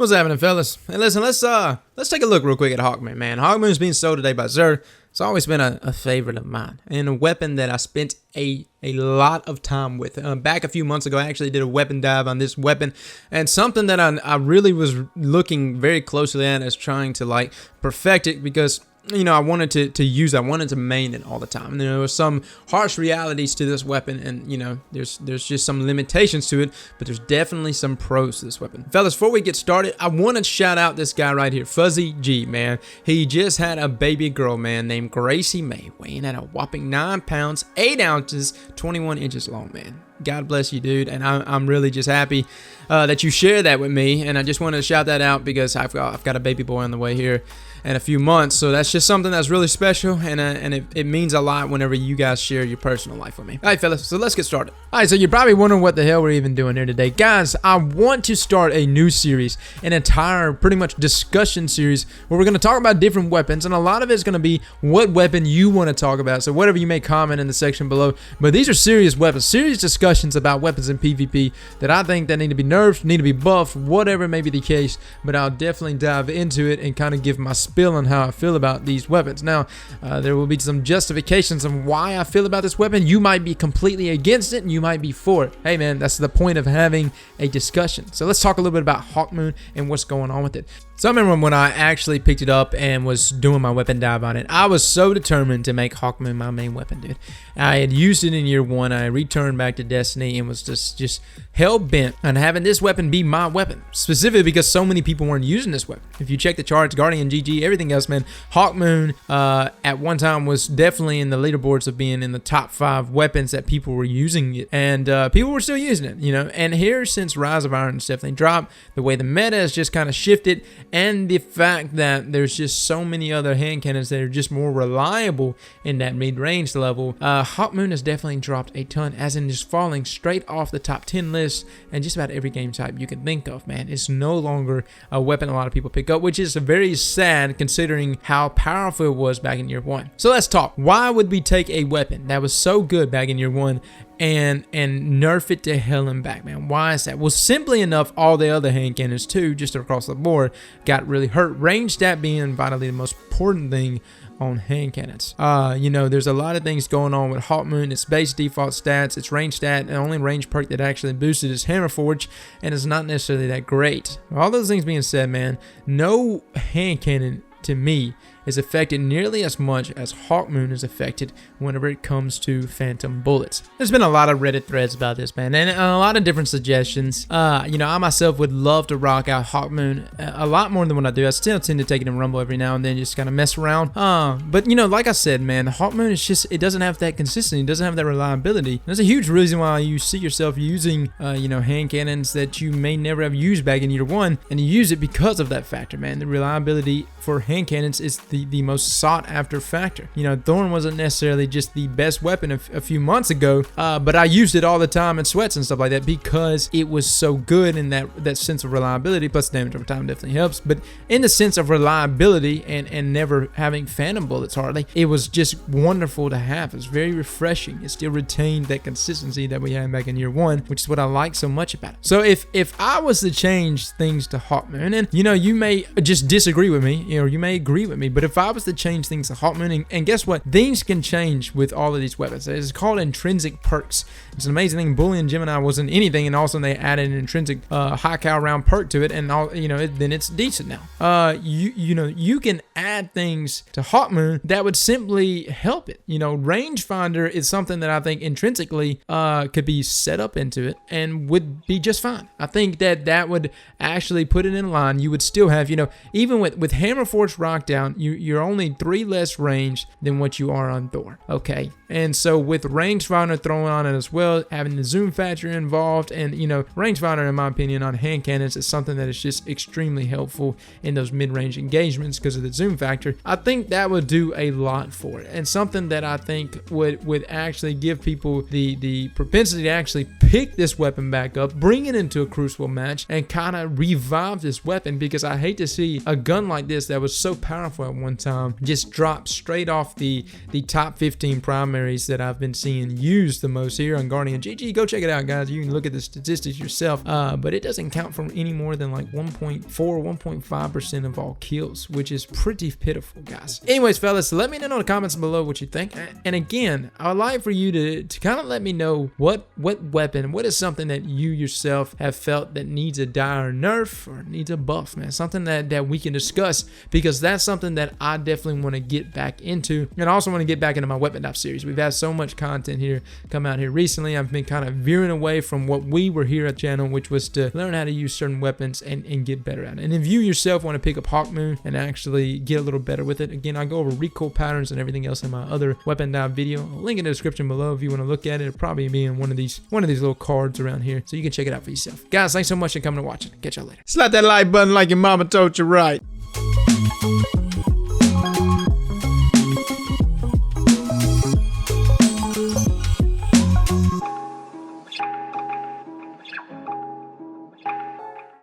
What's happening, fellas? Hey, listen, let's take a look real quick at Hawkmoon, man. Hawkmoon's being sold today by Jayzr. It's always been a favorite of mine and a weapon that I spent a lot of time with. Back a few months ago, I actually did a weapon dive on this weapon, and something that I really was looking very closely at as trying to like perfect it, because I wanted to use it. I wanted to main it all the time. And there were some harsh realities to this weapon, and there's just some limitations to it, but there's definitely some pros to this weapon. Fellas, before we get started, I want to shout out this guy right here, Fuzzy G, man. He just had a baby girl, man, named Gracie May, weighing at a whopping 9 pounds, 8 ounces, 21 inches long, man. God bless you, dude, and I'm really just happy that you share that with me, and I just want to shout that out because I've got a baby boy on the way here in a few months, so that's just something that's really special, and it means a lot whenever you guys share your personal life with me. All right, fellas, so let's get started. All right, so you're probably wondering what the hell we're even doing here today. Guys, I want to start a new series, an entire pretty much discussion series where we're going to talk about different weapons, and a lot of it's going to be what weapon you want to talk about, so whatever you may comment in the section below, but these are serious weapons, serious discussions about weapons in PvP that I think that need to be nerfed, need to be buffed, whatever may be the case, but I'll definitely dive into it and kind of give my spill on how I feel about these weapons. Now, there will be some justifications of why I feel about this weapon. You might be completely against it and you might be for it. Hey man, that's the point of having a discussion. So let's talk a little bit about Hawkmoon and what's going on with it. So I remember when I actually picked it up and was doing my weapon dive on it, I was so determined to make Hawkmoon my main weapon, dude. I had used it in year 1. I returned back to Destiny and was just hell-bent on having this weapon be my weapon, specifically because so many people weren't using this weapon. If you check the charts, Guardian, GG, everything else, man, Hawkmoon at one time was definitely in the leaderboards of being in the top 5 weapons that people were using it, and people were still using it, and here, since Rise of Iron's definitely dropped, the way the meta has just kind of shifted, and the fact that there's just so many other hand cannons that are just more reliable in that mid-range level, Hawkmoon has definitely dropped a ton, as in just falling straight off the top 10 list and just about every game type you can think of, man. It's no longer a weapon a lot of people pick up, which is very sad considering how powerful it was back in year 1. So let's talk. Why would we take a weapon that was so good back in year 1 and nerf it to hell and back, man? Why is that? Well, simply enough, all the other hand cannons too, just across the board, got really hurt. Range stat being vitally the most important thing on hand cannons. There's a lot of things going on with Hawkmoon. Its base default stats, its range stat, and the only range perk that actually boosted is Hammerforge, and it's not necessarily that great. All those things being said, man, no hand cannon to me is affected nearly as much as Hawkmoon is affected whenever it comes to phantom bullets. There's been a lot of Reddit threads about this, man, and a lot of different suggestions. I myself would love to rock out Hawkmoon a lot more than what I do. I still tend to take it in Rumble every now and then, just kind of mess around. But like I said, man, Hawkmoon is just, it doesn't have that consistency, it doesn't have that reliability. There's a huge reason why you see yourself using, hand cannons that you may never have used back in year 1, and you use it because of that factor, man. The reliability for hand cannons is the most sought after factor. Thorn wasn't necessarily just the best weapon a few months ago, but I used it all the time in sweats and stuff like that because it was so good in that sense of reliability, plus damage over time definitely helps, but in the sense of reliability and never having phantom bullets hardly, it was just wonderful to have. It was very refreshing. It still retained that consistency that we had back in year 1, which is what I like so much about it. So if I was to change things to Hawkmoon, and you may just disagree with me, or you may agree with me, but if I was to change things to Hawkmoon, and guess what? Things can change with all of these weapons. It's called intrinsic perks. It's an amazing thing. Bully and Gemini wasn't anything, and also they added an intrinsic high cal round perk to it, and all then it's decent now. You can add things to Hawkmoon that would simply help it. Rangefinder is something that I think intrinsically could be set up into it and would be just fine. I think that would actually put it in line. You would still have, even with Hammerforge Rockdown, you're only 3 less range than what you are on Thor. Okay, and so with rangefinder thrown on it as well, having the zoom factor involved, and rangefinder, in my opinion, on hand cannons is something that is just extremely helpful in those mid-range engagements because of the zoom factor. I think that would do a lot for it, and something that I think would actually give people the propensity to actually pick this weapon back up, bring it into a Crucible match, and kind of revive this weapon, because I hate to see a gun like this that was so powerful at one time. Just dropped straight off the top 15 primaries that I've been seeing used the most here on Guardian GG. Go check it out, guys. You can look at the statistics yourself. But it doesn't count for any more than like 1.4, 1.5% of all kills, which is pretty pitiful, guys. Anyways, fellas, let me know in the comments below what you think. And again, I would like for you to kind of let me know what weapon, what is something that you yourself have felt that needs a dire nerf or needs a buff, man. Something that we can discuss, because that's something that I definitely want to get back into. And I also want to get back into my weapon dive series. We've had so much content here come out here recently. I've been kind of veering away from what we were here at the channel, which was to learn how to use certain weapons and get better at it. And if you yourself want to pick up Hawkmoon and actually get a little better with it, again, I go over recoil patterns and everything else in my other weapon dive video. I'll link in the description below if you want to look at it. It'll probably be in one of these little cards around here, so you can check it out for yourself. Guys, thanks so much for coming and watching. Catch y'all later. Slap that like button like your mama told you right.